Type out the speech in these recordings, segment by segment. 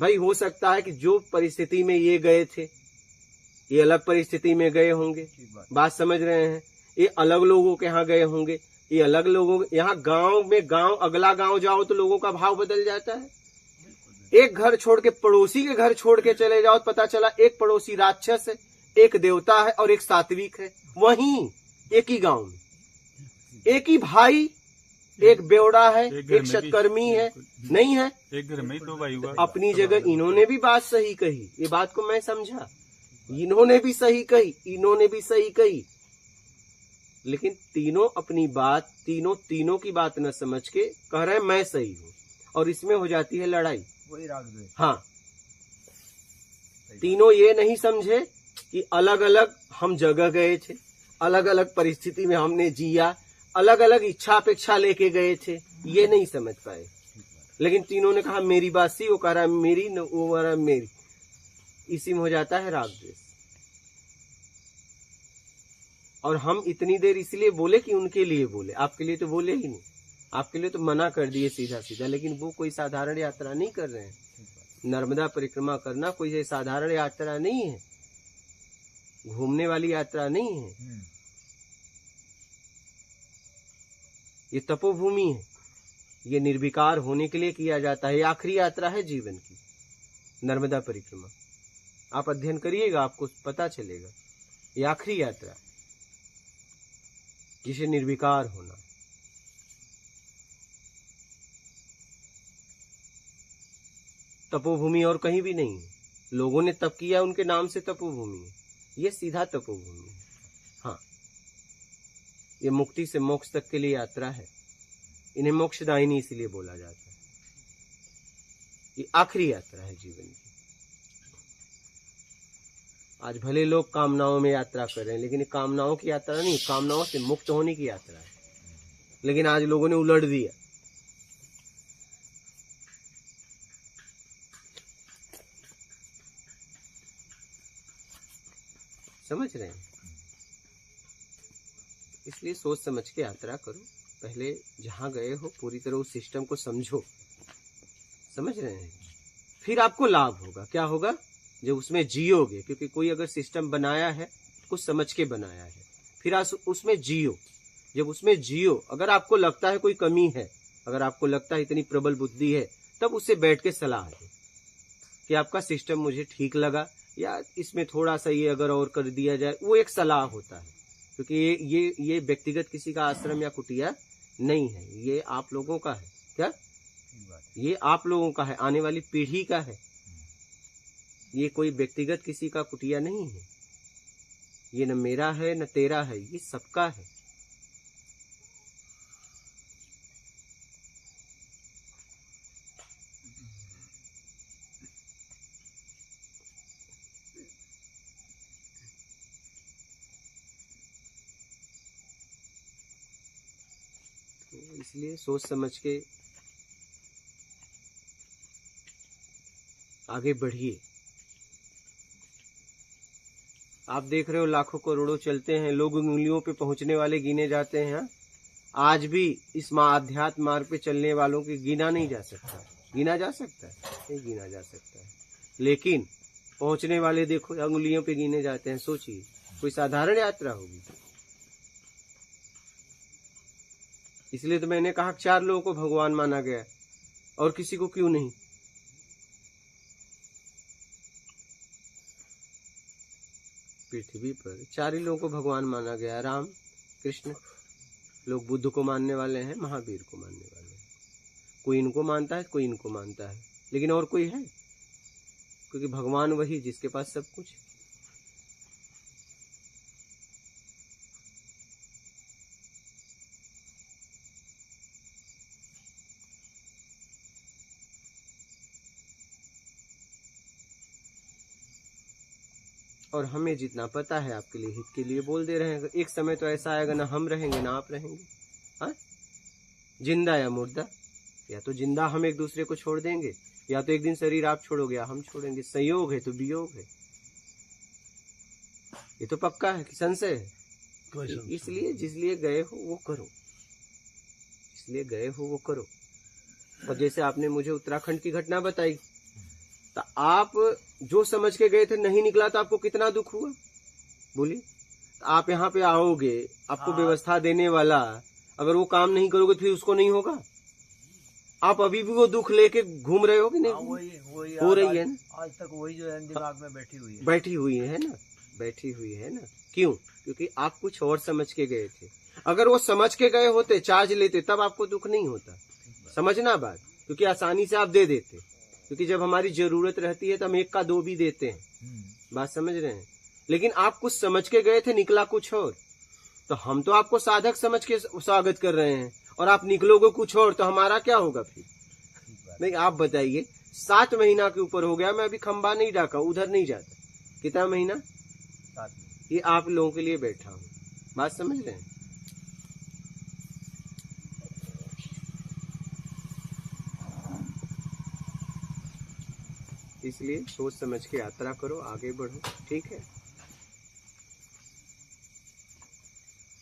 भाई हो सकता है कि जो परिस्थिति में ये गए थे ये अलग परिस्थिति में गए होंगे, बात समझ रहे हैं। ये अलग लोगों के यहाँ गए होंगे, ये अलग लोगों यहाँ गांव में गांव अगला गांव जाओ तो लोगों का भाव बदल जाता है। एक घर छोड़ के पड़ोसी के घर छोड़ के चले जाओ, पता चला एक पड़ोसी राक्षस है, एक देवता है और एक सात्विक है। वहीं एक ही गांव में एक ही भाई, एक बेवड़ा है, एक सत्कर्मी है, नहीं है। एक घर में तो भाई हुआ। अपनी जगह इन्होंने भी बात सही कही, ये बात को मैं समझा, इन्होंने भी सही कही, इन्होंने भी सही कही, लेकिन तीनों अपनी बात तीनों की बात न समझ के कह रहे हैं मैं सही हूँ, और इसमें हो जाती है लड़ाई। वही राग द्वेष। हाँ, तीनों ये नहीं समझे कि अलग अलग हम जगह गए थे, अलग अलग परिस्थिति में हमने जिया, अलग अलग इच्छा अपेक्षा लेके गए थे, ये नहीं समझ पाए। लेकिन तीनों ने कहा मेरी बात सी, वो कह रहा है मेरी, न वो कह रहा है मेरी, इसी में हो जाता है राग द्वेष। और हम इतनी देर इसलिए बोले कि उनके लिए बोले, आपके लिए तो बोले ही नहीं, आपके लिए तो मना कर दिए सीधा सीधा। लेकिन वो कोई साधारण यात्रा नहीं कर रहे हैं। नर्मदा परिक्रमा करना कोई साधारण यात्रा नहीं है, घूमने वाली यात्रा नहीं है, ये तपोभूमि है, ये निर्विकार होने के लिए किया जाता है। ये आखिरी यात्रा है जीवन की, नर्मदा परिक्रमा। आप अध्ययन करिएगा, आपको पता चलेगा, ये आखिरी यात्रा जिसे निर्विकार होना। तपोभूमि और कहीं भी नहीं है, लोगों ने तप किया उनके नाम से तपोभूमि है, ये सीधा तपोभूमि है। हाँ, ये मुक्ति से मोक्ष तक के लिए यात्रा है, इन्हें मोक्षदायिनी इसलिए बोला जाता है। ये आखिरी यात्रा है जीवन की। आज भले लोग कामनाओं में यात्रा कर रहे हैं, लेकिन ये कामनाओं की यात्रा नहीं, कामनाओं से मुक्त होने की यात्रा है। लेकिन आज लोगों ने उलट दिया। समझ रहे हैं? इसलिए सोच समझ के यात्रा करो। पहले जहां गए हो पूरी तरह उस सिस्टम को समझो, समझ रहे हैं? फिर आपको लाभ होगा। क्या होगा? जब उसमें जियोगे, क्योंकि कोई अगर सिस्टम बनाया है कुछ समझ के बनाया है, फिर आप उसमें जियो। जब उसमें जियो, अगर आपको लगता है कोई कमी है, अगर आपको लगता है इतनी प्रबल बुद्धि है, तब उससे बैठ के सलाह दो कि आपका सिस्टम मुझे ठीक लगा, या इसमें थोड़ा सा ये अगर और कर दिया जाए। वो एक सलाह होता है, क्योंकि ये व्यक्तिगत किसी का आश्रम या कुटिया नहीं है, ये आप लोगों का है। क्या? ये आप लोगों का है, आने वाली पीढ़ी का है। ये कोई व्यक्तिगत किसी का कुटिया नहीं है। ये न मेरा है न तेरा है, ये सबका है। तो इसलिए सोच समझ के आगे बढ़िए। आप देख रहे हो लाखों करोड़ों चलते हैं, लोग उंगलियों पे पहुंचने वाले गिने जाते हैं। आज भी इस अध्यात्म मार्ग पे चलने वालों की गिना नहीं जा सकता। गिना जा सकता है? नहीं गिना जा सकता है। लेकिन पहुंचने वाले देखो उंगलियों पे गिने जाते हैं। सोचिए, कोई साधारण यात्रा होगी? इसलिए तो मैंने कहा 4 लोगों को भगवान माना गया, और किसी को क्यों नहीं? पृथ्वी पर 4 ही लोगों को भगवान माना गया, राम, कृष्ण। लोग बुद्ध को मानने वाले हैं, महावीर को मानने वाले हैं। कोई इनको मानता है, कोई इनको मानता है, लेकिन और कोई है? क्योंकि भगवान वही जिसके पास सब कुछ है। और हमें जितना पता है आपके लिए हित के लिए बोल दे रहे हैं। एक समय तो ऐसा आएगा ना हम रहेंगे ना आप रहेंगे। हाँ, जिंदा या मुर्दा। या तो जिंदा हम एक दूसरे को छोड़ देंगे, या तो एक दिन शरीर आप छोड़ोगे या हम छोड़ेंगे। संयोग है तो वियोग है, ये तो पक्का है कि संशय है। इसलिए जिसलिए गए हो वो करो, इसलिए गए हो वो करो। और जैसे आपने मुझे उत्तराखंड की घटना बताई, तो आप जो समझ के गए थे नहीं निकला तो आपको कितना दुख हुआ, बोलिए। तो आप यहाँ पे आओगे, आपको व्यवस्था देने वाला अगर वो काम नहीं करोगे तो फिर उसको नहीं होगा। आप अभी भी वो दुख लेके घूम रहे हो कि नहीं? वही हो रही है ना आज तक, वही जो है दिमाग में बैठी हुई है ना, बैठी हुई है ना। क्यों? क्योंकि आप कुछ और समझ के गए थे। अगर वो समझ के गए होते, चार्ज लेते, तब आपको दुख नहीं होता। समझना बात, क्योंकि आसानी से आप दे देते, क्योंकि जब हमारी जरूरत रहती है तो हम 1 का 2 भी देते हैं। बात समझ रहे हैं? लेकिन आप कुछ समझ के गए थे, निकला कुछ और, तो हम तो आपको साधक समझ के स्वागत कर रहे हैं और आप निकलोगे कुछ और, तो हमारा क्या होगा फिर? नहीं, आप बताइए। 7 महीना के ऊपर हो गया, मैं अभी खंबा नहीं डाका, उधर नहीं जाता। कितना महीना? 7। ये आप लोगों के लिए बैठा हूँ। बात समझ रहे हैं? इसलिए सोच समझ के यात्रा करो, आगे बढ़ो, ठीक है?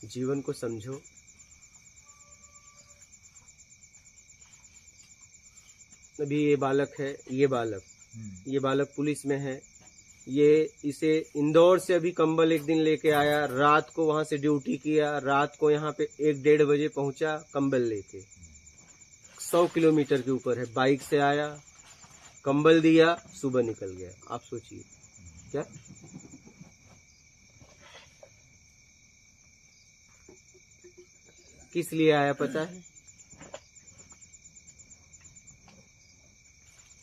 जीवन को समझो। अभी ये बालक है, ये बालक पुलिस में है। ये इसे इंदौर से अभी कंबल एक दिन लेके आया, रात को वहां से ड्यूटी किया, रात को यहाँ पे 1-1:30 बजे पहुंचा कंबल लेके। 100 किलोमीटर के ऊपर है, बाइक से आया, कंबल दिया, सुबह निकल गया। आप सोचिए क्या? किस लिए आया पता है?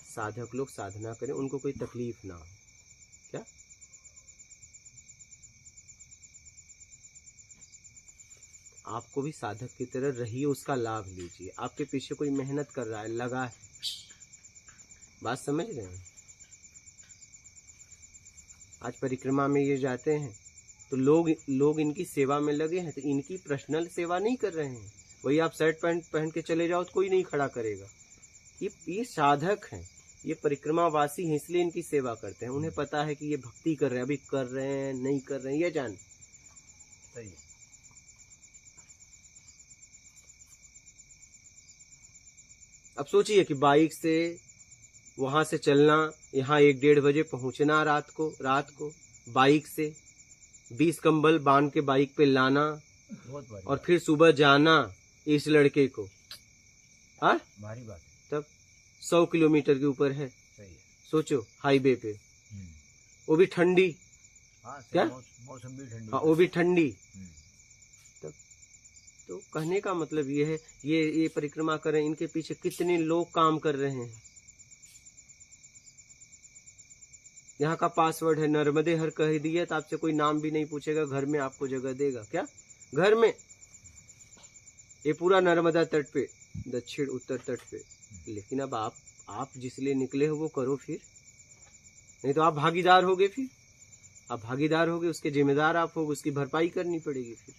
साधक लोग साधना करें, उनको कोई तकलीफ ना हो। क्या? आपको भी साधक की तरह रहिए, उसका लाभ लीजिए। आपके पीछे कोई मेहनत कर रहा है, लगा है। बात समझ रहे हैं? आज परिक्रमा में ये जाते हैं तो लोग इनकी सेवा में लगे हैं, तो इनकी पर्सनल सेवा नहीं कर रहे हैं। वही आप शर्ट पैंट पहन के चले जाओ तो कोई नहीं खड़ा करेगा। ये साधक हैं, ये परिक्रमावासी हैं, इसलिए इनकी सेवा करते हैं। उन्हें पता है कि ये भक्ति कर रहे हैं, अभी कर रहे हैं नहीं कर रहे हैं, ये जान सही। अब सोचिए कि बाइक से वहां से चलना, यहाँ 1-1:30 बजे पहुंचना, रात को बाइक से 20 कंबल बांध के बाइक पे लाना, बहुत और फिर सुबह जाना इस लड़के को। हाँ, भारी बात है। तब 100 किलोमीटर के ऊपर है। सही है। सोचो, हाईवे पे, वो भी ठंडी। क्या? मौसम भी ठंडी। हाँ, वो भी ठंडी। तब तो कहने का मतलब ये है, ये परिक्रमा करें, इनके पीछे कितने लोग काम कर रहे हैं। यहाँ का पासवर्ड है नर्मदे हर, कह दिया तो आपसे कोई नाम भी नहीं पूछेगा, घर में आपको जगह देगा। क्या? घर में। ये पूरा नर्मदा तट पे, दक्षिण उत्तर तट पे। लेकिन अब आप जिस लिए निकले हो वो करो फिर, नहीं तो आप भागीदार होगे। फिर आप भागीदार होगे, उसके जिम्मेदार आप होगे, उसकी भरपाई करनी पड़ेगी फिर।